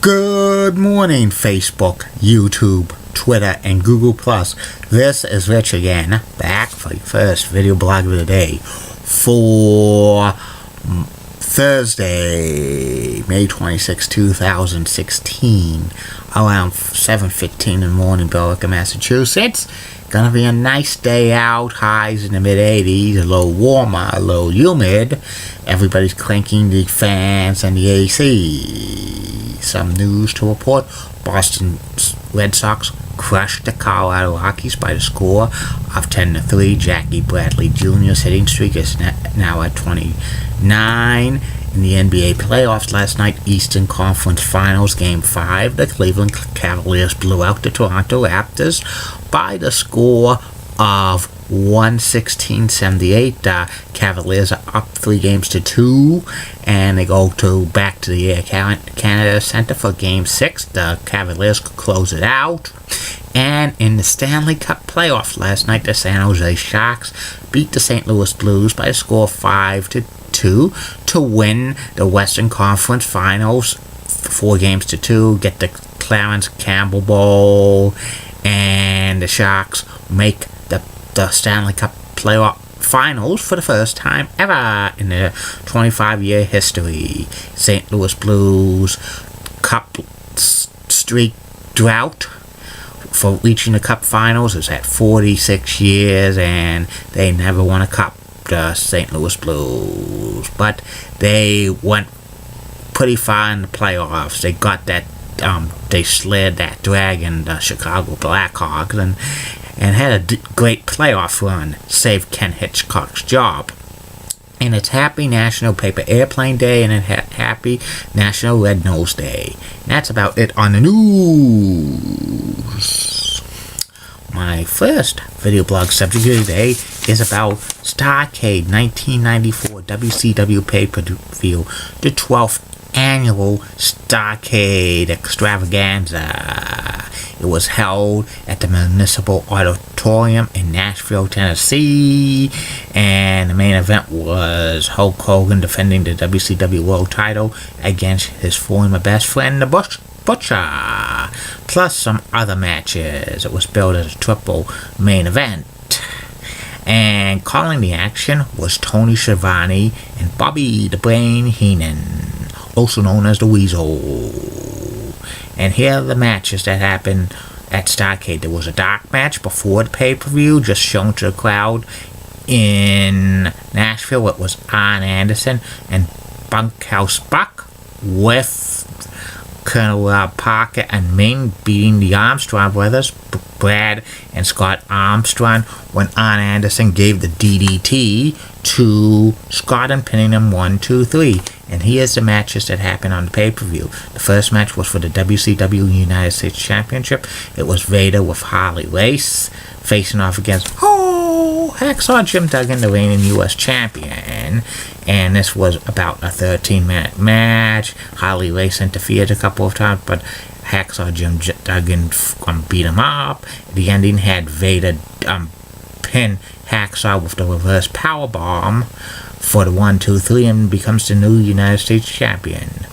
Good morning, Facebook, YouTube, Twitter, and Google+. This is Rich again, back for your first video blog of the day for Thursday, May 26, 2016, around 7:15 in the morning, Billerica, Massachusetts. Gonna be a nice day out, highs in the mid-80s, a little warmer, a little humid. Everybody's cranking the fans and the AC. Some news to report. Boston Red Sox crushed the Colorado Rockies by the score of 10-3. Jackie Bradley Jr.'s hitting streak is now at 29. In the NBA playoffs last night, Eastern Conference Finals Game 5, the Cleveland Cavaliers blew out the Toronto Raptors by the score of 116-78. Cavaliers are up 3-2, and they go back to the Air Canada Center for Game 6. The Cavaliers could close it out. And in the Stanley Cup playoffs last night, the San Jose Sharks beat the St. Louis Blues by a score of 5-2 to win the Western Conference Finals 4-2, get the Clarence Campbell Bowl, and the Sharks make the Stanley Cup playoff finals for the first time ever in their 25-year history. St. Louis Blues Cup streak drought for reaching the Cup finals is at 46 years, and they never won a Cup, the St. Louis Blues. But they went pretty far in the playoffs. They got that, they slid that dragon, the Chicago Blackhawks, and had a great playoff run, saved Ken Hitchcock's job. And it's Happy National Paper Airplane Day, and it's Happy National Red Nose Day. And that's about it on the news. My first video blog subject of the day is about Starrcade 1994 WCW pay-per-view, the 12th annual Starrcade extravaganza. It was held at the Municipal Auditorium in Nashville, Tennessee, and the main event was Hulk Hogan defending the WCW World title against his former best friend, the Butcher, plus some other matches. It was billed as a triple main event. And calling the action was Tony Schiavone and Bobby the Brain Heenan, also known as the Weasel. And here are the matches that happened at Starrcade. There was a dark match before the pay-per-view, just shown to the crowd in Nashville. It was Arn Anderson and Bunkhouse Buck with Colonel Parker and Ming beating the Armstrong brothers, Brad and Scott Armstrong, when Arn Anderson gave the DDT to Scott and pinning them 1, 2, 3. And here's the matches that happened on the pay-per-view. The first match was for the WCW United States Championship. It was Vader with Harley Race facing off against Hacksaw Jim Duggan, the reigning U.S. champion. And this was about a 13-minute match. Harley Race interfered a couple of times, but Hacksaw Jim Duggan beat him up. The ending had Vader pin Hacksaw with the reverse powerbomb for the 1, 2, 3, and becomes the new United States champion.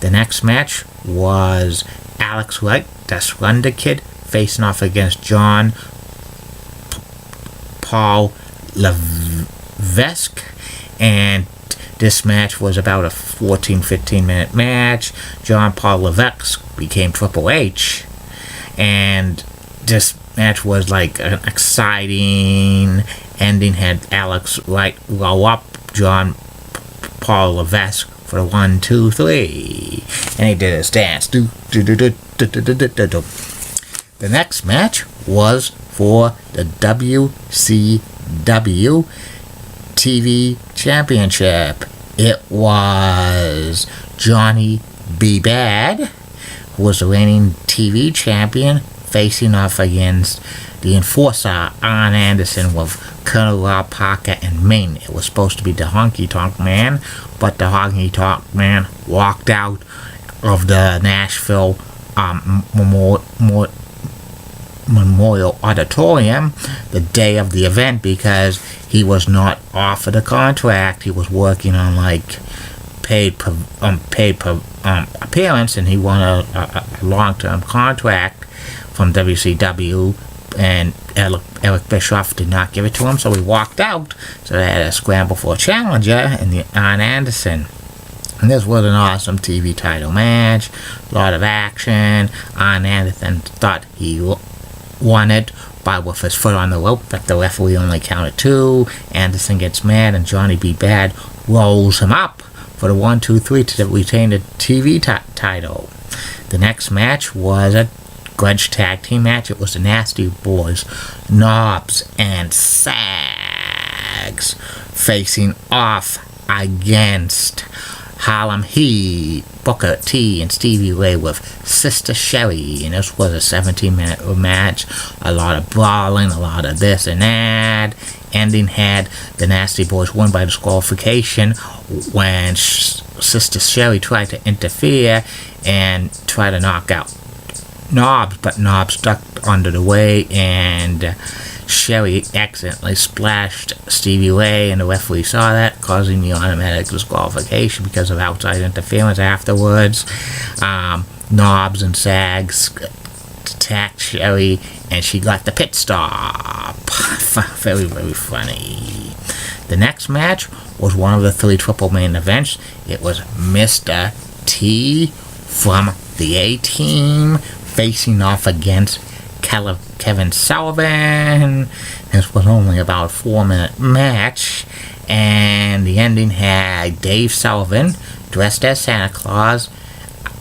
The next match was Alex Wright, the Slender Kid, facing off against John Paul Levesque, and this match was about a 14-15 minute match. John Paul Levesque became Triple H, and this match was like an exciting ending. Had Alex Wright roll up John Paul Levesque for the 1, 2, 3, and he did his dance. The next match was for the WCW TV Championship. It was Johnny B. Bad, who was the reigning TV champion, facing off against the Enforcer, Arn Anderson, with Colonel Rob Parker and Ming. It was supposed to be the Honky Tonk Man, but the Honky Tonk Man walked out of the Nashville Memorial Auditorium the day of the event because he was not offered a contract. He was working on like paid appearance, and he won a long-term contract from WCW, and Eric Bischoff did not give it to him, so he walked out. So they had a scramble for a challenger in Arn Anderson. And this was an awesome TV title match, a lot of action. Arn Anderson thought he won it with his foot on the rope, but the referee only counted 2. Anderson gets mad, and Johnny B. Bad rolls him up for the 1-2-3 to retain the TV title. The next match was a grudge tag team match. It was the Nasty Boys, Knobs and Sags, facing off against Harlem Heat, Booker T, and Stevie Ray with Sister Sherry. And this was a 17-minute match. A lot of brawling, a lot of this and that. Ending had the Nasty Boys won by disqualification when Sister Sherry tried to interfere and try to knock out Knobs, but Knobs stuck under the way, and Sherry accidentally splashed Stevie Ray, and the referee saw that, causing the automatic disqualification because of outside interference afterwards. Knobs and Sags attacked Sherry, and she got the pit stop. Very, very funny. The next match was one of the 3 triple main events. It was Mr. T from the A-Team facing off against Kevin Sullivan. This was only about a 4-minute match, and the ending had Dave Sullivan, dressed as Santa Claus,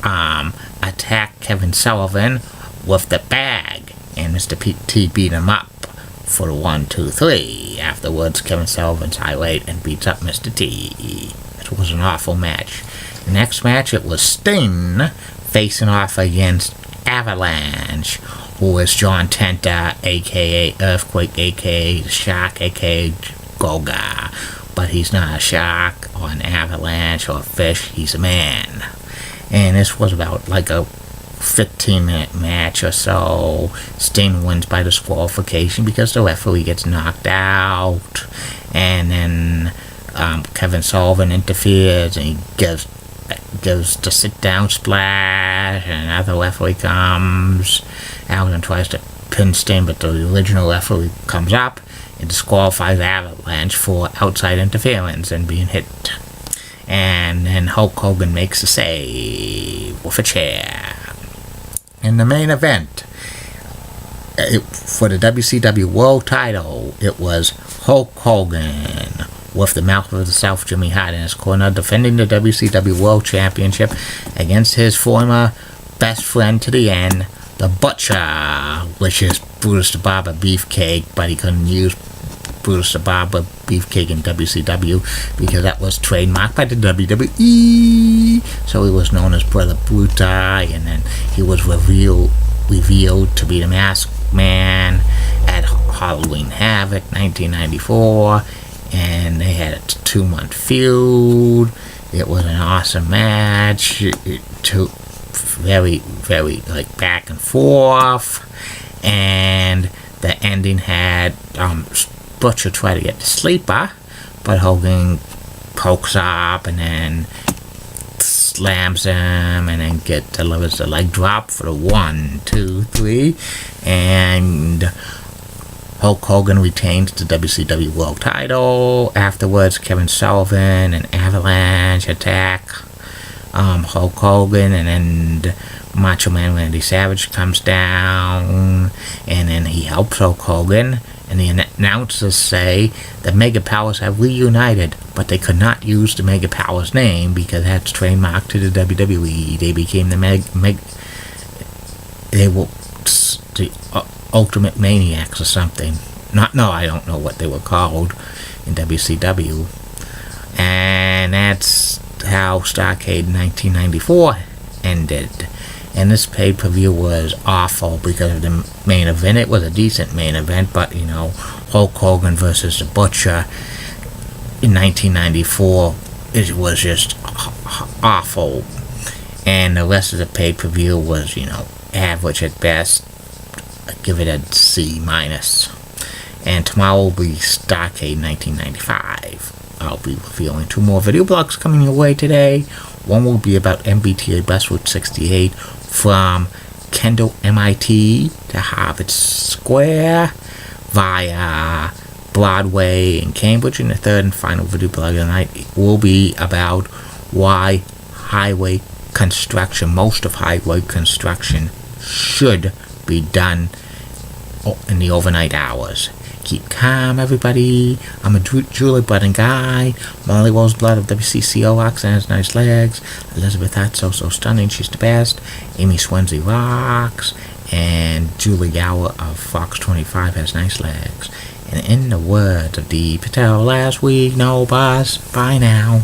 attack Kevin Sullivan with the bag, and Mr. T beat him up for the 1-2-3. Afterwards, Kevin Sullivan's irate and beats up Mr. T. It was an awful match. The next match, it was Sting facing off against Avalanche, who is John Tenta, a.k.a. Earthquake, a.k.a. Shark, a.k.a. Goga. But he's not a shark or an avalanche or a fish, he's a man. And this was about like a 15-minute match or so. Sting wins by disqualification because the referee gets knocked out. And then Kevin Sullivan interferes, and he gives the sit-down splash, and another referee comes out and tries to pin Sting, but the original referee comes up and disqualifies Avalanche for outside interference and being hit. And then Hulk Hogan makes a save with a chair. In the main event, for the WCW World title, it was Hulk Hogan with the Mouth of the South, Jimmy Hart, in his corner, defending the WCW World Championship against his former best friend to the end, the Butcher, which is Brutus the Barber Beefcake, but he couldn't use Brutus the Barber Beefcake in WCW because that was trademarked by the WWE. So he was known as Brother Brutai, and then he was revealed to be the Masked Man at Halloween Havoc 1994. And they had a 2-month feud. It was an awesome match. Very, very like back and forth. And the ending had Butcher try to get the sleeper, but Hogan pokes up and then slams him, and then delivers the leg drop for the 1-2-3, and Hulk Hogan retains the WCW World title. Afterwards, Kevin Sullivan and Avalanche attack Hulk Hogan, and then Macho Man Randy Savage comes down, and then he helps Hulk Hogan, and the announcers say the Mega Powers have reunited, but they could not use the Mega Powers name because that's trademarked to the WWE. They became the Ultimate Maniacs or something. I don't know what they were called in WCW. And that's how Starrcade 1994 ended. And this pay-per-view was awful because of the main event. It was a decent main event, but Hulk Hogan versus the Butcher in 1994, it was just awful. And the rest of the pay-per-view was, average at best. Give it a C-. And tomorrow will be Starrcade 1995. I'll be revealing 2 more video blogs coming your way today. One will be about MBTA Bus Route 68 from Kendall, MIT to Harvard Square via Broadway and Cambridge. And the third and final video blog of the night will be about why highway construction, most of highway construction, should be done in the overnight hours. Keep calm, everybody. I'm a Julie Button guy. Molly Roseblood of WCCO rocks and has nice legs. Elizabeth Hart, so stunning, she's the best. Amy Swansea rocks. And Julie Gower of Fox 25 has nice legs. And in the words of Dee Patel last week, no bus. Bye now.